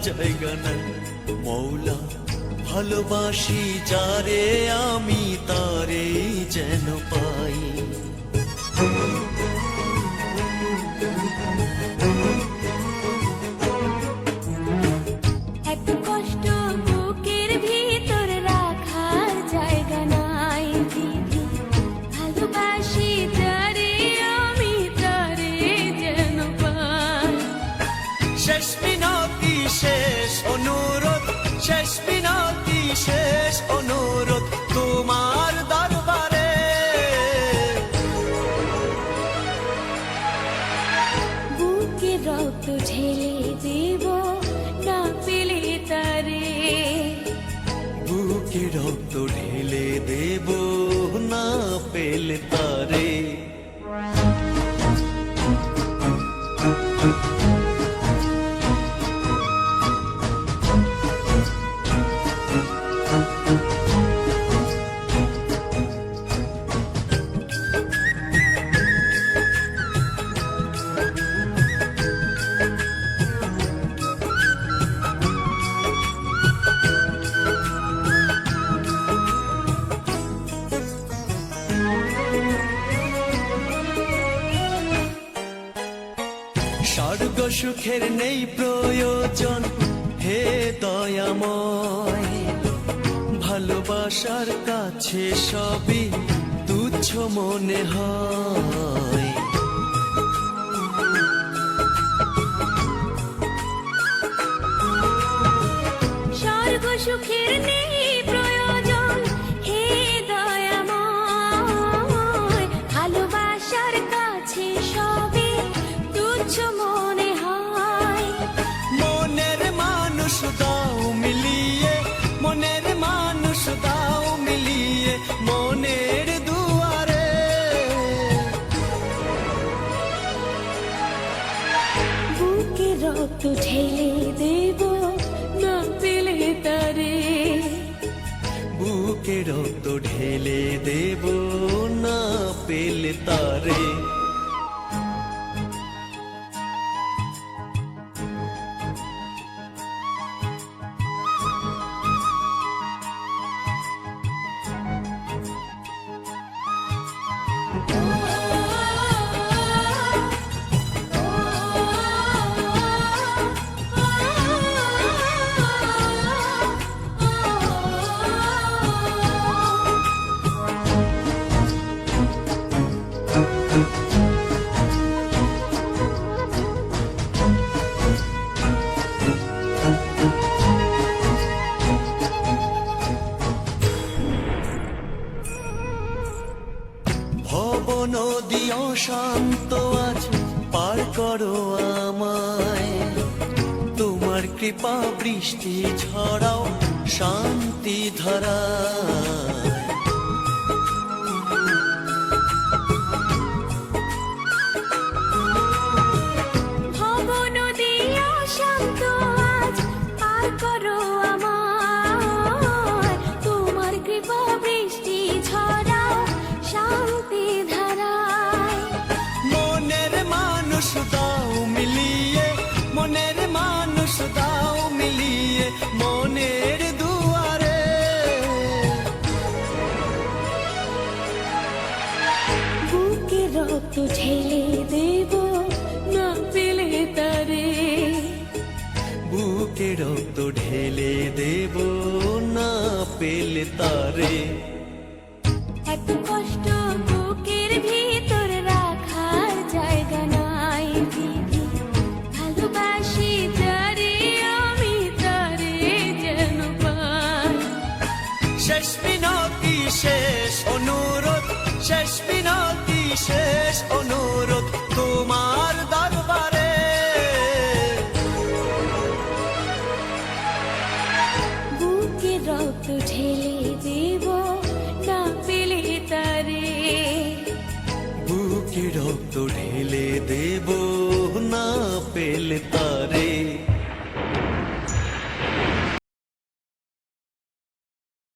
জায়গা নাই। মৌলা ভালোবাসি যারে আমি তারে যেন পাই। এত কষ্ট বুকের ভিতর রাখার জায়গা নাই দিদি, ভালোবাসি যারে আমি তারে যেন পাই। শেষ মিনতি শেষ অনুরোধ, শেষ মিনতি শেষ অনুরোধ তোমার দরবারে। বুকে রক্ত ঢেলে দেব না পেলে তারে, বুকে রক্ত ঢেলে দেব না পেলে তারে। স্বর্গ সুখের নেই প্রয়োজন হে দয়াময়, ভালোবাসার কাছে সবই তুচ্ছ মনে হয়। স্বর্গ সুখের নেই প্রয়োজন হে দয়াময়, ভালোবাসার কাছে সবে তুচ্ছ মনে হয়। মনের মানুষ দাও মিলিয়ে, মনের মানুষ দাও মিলিয়ে মনের দুয়ারে। বুকে রক্ত ঢেলে দেব না পেলে তারে, বুকে রক্ত ঢেলে দেব না পেলে তারে। ভব নদী অশান্ত আজ পার করো আমায়, তোমার কৃপা বৃষ্টি ঝরাও শান্তি ধারায়। ভব নদী অশান্ত আজ পার করো আমায়, তোমার কৃপা বৃষ্টি ঝরাও শান্তি ধারায়। মনের মানুষ দাও মিলিয়ে, মনের মানুষ দাও মিলিয়ে মনের দুয়ারে। বুকে রক্ত ঢেলে দেব না পেলে তারে, বুকে রক্ত ঢেলে দেব না পেলে তারে। এত কষ্ট বুকের ভিতর রাখার জায়গা নাই দিদি, ভালোবাসি যারে আমি তারে যেন পাই। শেষ মিনতি শেষ অনুরোধ, শেষ মিনতি শেষ অনুরোধ তোমার দরবারে। বুকে রক্ত ঢেলে দেব না পেলে তারে, বুকে রক্ত ঢেলে দেব না পেলে তারে।